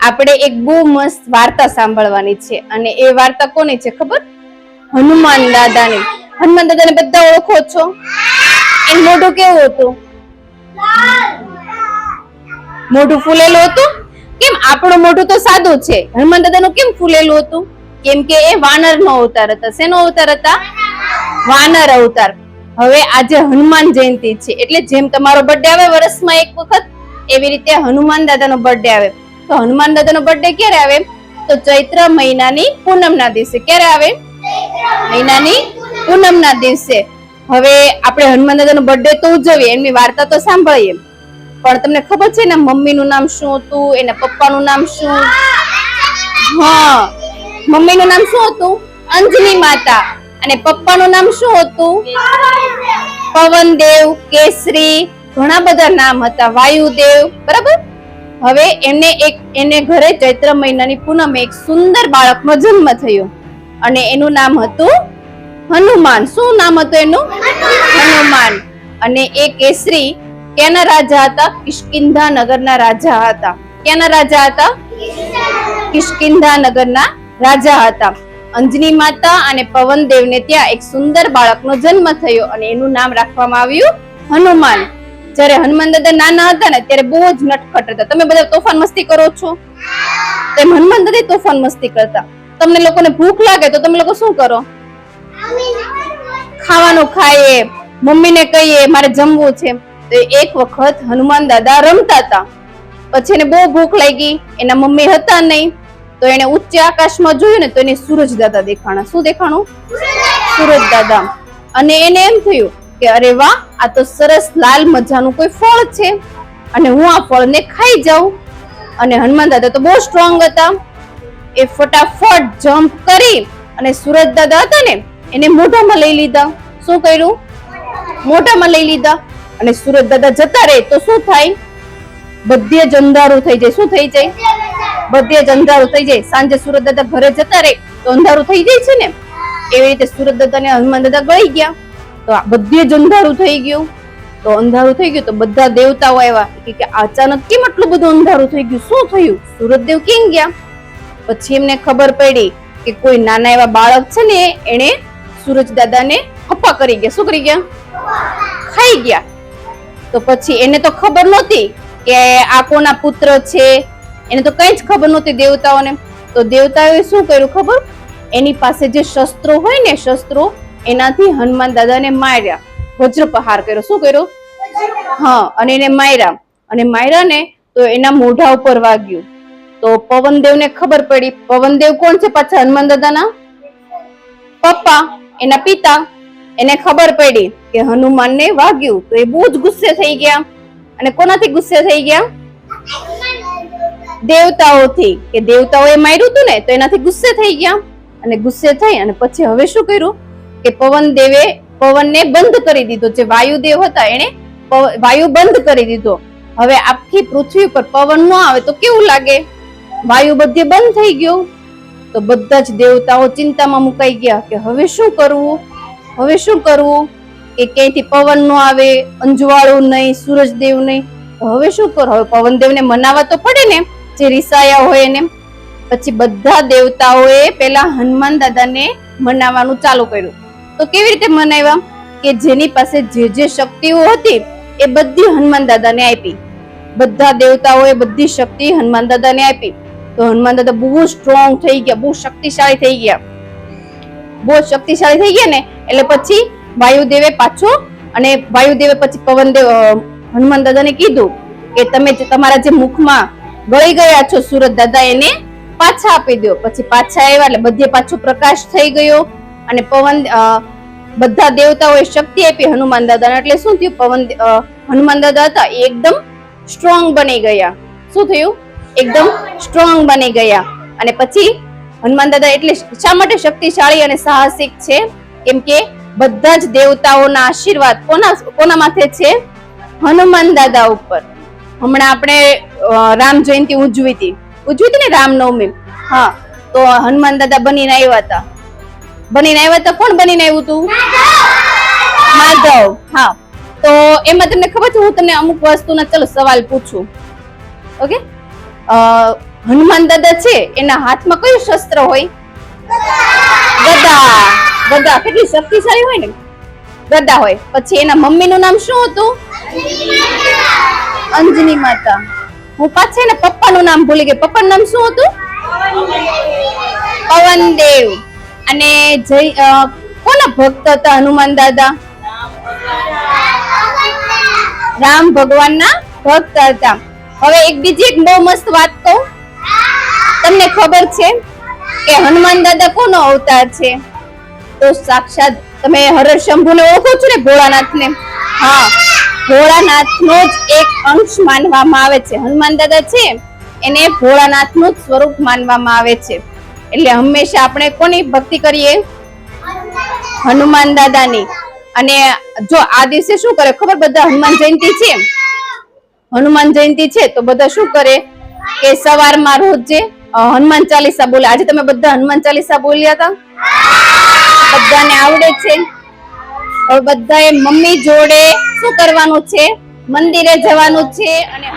આપણે એક બહુ મસ્ત વાર્તા સાંભળવાની છે અને એ વાર્તા કોની છે ખબર? હનુમાન દાદાની. હનુમાન દાદાને બધા ઓળખો છો? એનું મોઢું કેવું હતું? મોઢું ફૂલેલું હતું. કેમ? આપણું મોઢું તો સાદું છે, હનુમાન દાદાનું કેમ ફૂલેલું હતું? કેમ કે એ વાનરનો અવતાર હતા. શેનો અવતાર હતા? વાનર અવતાર. હવે આજે હનુમાન જયંતિ છે એટલે જેમ તમારો બર્થડે આવે વર્ષમાં એક વખત, એવી રીતે હનુમાન દાદાનો બર્થડે આવે. તો હનુમાન દાદાનો બર્થડે ક્યારે આવે? તો ચૈત્ર મહિનાની પૂનમના દિવસે. ક્યારે આવે? મહિનાની પૂનમના દિવસે. હવે આપણે હનુમાન દાદાનો બર્થડે તો ઉજવીએ, એમની વાર્તા તો સાંભળીએ, પણ તમને ખબર છે ને મમ્મીનું નામ શું હતું, એના પપ્પાનું નામ શું? હા, મમ્મીનું નામ શું હતું? અંજની માતા. અને પપ્પાનું નામ શું હતું? પવનદેવ, કેસરી, ઘણા બધા નામ હતા, વાયુદેવ. બરાબર. હવે એને ઘરે ચૈત્ર મહિનાની પૂનમે એક સુંદર બાળકનો જન્મ થયો અને એનું નામ હતું હનુમાન. શું નામ હતું એનું? હનુમાન. અને એ કેસરી ક્યાંના રાજા હતા? કિષ્કિંધા નગરના રાજા હતા. ક્યાંના રાજા હતા? કિષ્કિંધા નગરના રાજા હતા. અંજની માતા અને પવનદેવને ત્યાં એક સુંદર બાળકનો જન્મ થયો અને એનું નામ રાખવામાં આવ્યું હનુમાન. જ્યારે હનુમાન દાદા નાના હતા ને ત્યારે બહુ જ નટખટ હતા. તમે બધા તોફાન મસ્તી કરો છો? તેમ હનુમાન દાદા તોફાન મસ્તી કરતા. તમને લોકોને ભૂખ લાગે તો તમે લોકો શું કરો? ખાવાનું ખાઈએ, મમ્મીને કહીએ મારે જમવું છે. તો એક વખત હનુમાન દાદા રમતા હતા, પછી એને બહુ ભૂખ લાગી, એના મમ્મી હતા નહીં, તો એને ઉચ્ચ આકાશમાં જોયું ને તો એને સૂરજ દાદા દેખાણા. શું દેખાણું? સૂરજ દાદા. અને એને એમ થયું કે અરે વાહ, આ તો સરસ લાલ મજાનું કોઈ ફળ છે અને હું આ ફળને ખાઈ જાઉં. અને હનુમાન દાદા તો બહુ સ્ટ્રોંગ હતા. એ ફટાફટ જમ્પ કરી અને સૂરજ દાદા હતા ને એને મોઢામાં લઈ લીધા. શું કર્યું? મોઢામાં લઈ લીધા. અને સૂરજ દાદા જતા રહે તો શું થાય? બધે જ અંધારું થઈ જાય. શું થઈ જાય? બધે જ અંધારું થઈ જાય. સાંજે સૂરજ દાદા ઘરે જતા રહે તો અંધારું થઈ જાય છે ને, એવી રીતે સૂરજ દાદા ને હનુમાન દાદા ગળી ગયા તો બધે જ અંધારું થઈ ગયું. તો અંધારું થઈ ગયું તો બધા દેવતાઓ આવ્યા કે અચાનક કેમ આટલું બધું અંધારું થઈ ગયું? શું થયું? સૂરજદેવ ક્યાં ગયા? પછી એમને ખબર પડી કે કોઈ નાના એવા બાળક છે ને એને સૂરજ દાદાને હપ્પા કરી ગયા. શું કરી ગયા? ખાઈ ગયા. તો પછી એને તો ખબર નહોતી કે આ કોના પુત્ર છે, એને તો કઈ જ ખબર નહોતી દેવતાઓને. તો દેવતાઓએ શું કર્યું ખબર? એની પાસે જે શસ્ત્રો હોય ને, શસ્ત્રો, એનાથી હનુમાન દાદાને માર્યા. વજ્ર પ્રહાર કર્યો. શું કર્યો? હા, અને એને માર્યા. અને માર્યા ને તો એના મોઢા ઉપર વાગ્યું. તો પવનદેવને ખબર પડી. પવનદેવ કોણ છે પાછા? હનુમાન દાદાના પપ્પા, એના પિતા. એને ખબર પડી કે હનુમાનને વાગ્યું તો એ બહુ જ ગુસ્સે થઈ ગયા. અને કોનાથી ગુસ્સે થઈ ગયા? દેવતાઓથી. કે દેવતાઓએ માર્યું હતું ને તો એનાથી ગુસ્સે થઈ ગયા. અને ગુસ્સે થઈ અને પછી હવે શું કર્યું કે પવનદેવે પવનને બંધ કરી દીધો. જે વાયુદેવ હતા એને વાયુ બંધ કરી દીધો. હવે આખી પૃથ્વી પર પવન ન આવે તો કેવું લાગે? વાયુ બધે બંધ થઈ ગયો. તો બધા જ દેવતાઓ ચિંતામાં મુકાઈ ગયા કે હવે શું કરવું? હવે શું કરવું? કે ક્યાંયથી પવન ન આવે, અંજવાળું નહીં, સૂરજદેવ નહીં, હવે શું કરો? હવે પવનદેવને મનાવવા તો પડે ને, જે રિસાયા હોય એને. પછી બધા દેવતાઓએ પેલા હનુમાન દાદાને મનાવવાનું ચાલુ કર્યું. તો કેવી રીતે મનાવ્યા? કે જેની પાસે જે જે શક્તિઓ હતી એ બધી હનુમાન દાદાને આપી. બધા દેવતાઓએ બધી શક્તિ હનુમાન દાદાને આપી. તો હનુમાન દાદા બહુ સ્ટ્રોંગ થઈ ગયા, બહુ શક્તિશાળી થઈ ગયા. બહુ શક્તિશાળી થઈ ગયા ને એટલે પછી વાયુદેવે પછી પવનદેવ હનુમાન દાદાને કીધું કે તમે તમારા જે મુખમાં ગળી ગયા છો સૂરજ દાદા એને પાછા આપી દો. પછી પાછા આવ્યા એટલે બધે પાછો પ્રકાશ થઈ ગયો. અને બધા દેવતાઓએ શક્તિ આપી હનુમાન દાદાને. એટલે શું થયું? હનુમાન દાદા હતા એ એકદમ સ્ટ્રોંગ બની ગયા. શું થયું? એકદમ સ્ટ્રોંગ બની ગયા. અને પછી હનુમાન દાદા એટલે શા માટે શક્તિશાળી અને સાહસિક છે? કેમ કે બધા જ દેવતાઓના આશીર્વાદ કોના માથે છે? હનુમાન દાદા ઉપર. હમણાં આપણે રામ જયંતિ ઉજવી હતી ને, રામનવમી. હા, તો હનુમાન દાદા બનીને આવ્યા હતા. કોણ બનીને આવ્યું હતું? માધવ. હા, તો એમાં તમને ખબર છે, હું તમને અમુક વસ્તુના ચલો સવાલ પૂછું. ઓકે, હનુમાન દાદા છે એના હાથમાં કયું શસ્ત્ર હોય? ગદા. ગદા કેટલી શક્તિશાળી હોય ને, ગદા હોય. પછી એના મમ્મીનું નામ શું હતું? અંજની માતા. હું પાછળ ને પપ્પાનું નામ ભૂલી ગઈ. પપ્પાનું નામ શું હતું? પવનદેવ. અને કોના ભક્ત હતા હનુમાન દાદા? રામ ભગવાનના ભક્ત હતા. હવે એક બીજી એક બહુ મસ્ત વાત કહું. તમને ખબર છે કે હનુમાન દાદા કોનો અવતાર છે? તો સાક્ષાત તમે હર શંભુને ઓળખો છો ને, ભોળાનાથને. હા, ભોળાનાથનો જ એક અંશ માનવામાં આવે છે. હનુમાન દાદા છે એને ભોળાનાથનું જ સ્વરૂપ માનવામાં આવે છે. એટલે હંમેશા આપણે કોની ભક્તિ કરીએ? હનુમાન દાદાની. અને જો આ દિવસે શું કરે ખબર? બધા હનુમાન જયંતિ છે, હનુમાન જયંતિ છે તો બધા શું કરે કે સવારમાં રોજે હનુમાન ચાલીસા બોલે. આજે તમે બધા હનુમાન ચાલીસા બોલ્યા હતા? બધાને આવડે છે? હવે બધાએ મમ્મી જોડે શું કરવાનું છે? મંદિરે જવાનું છે અને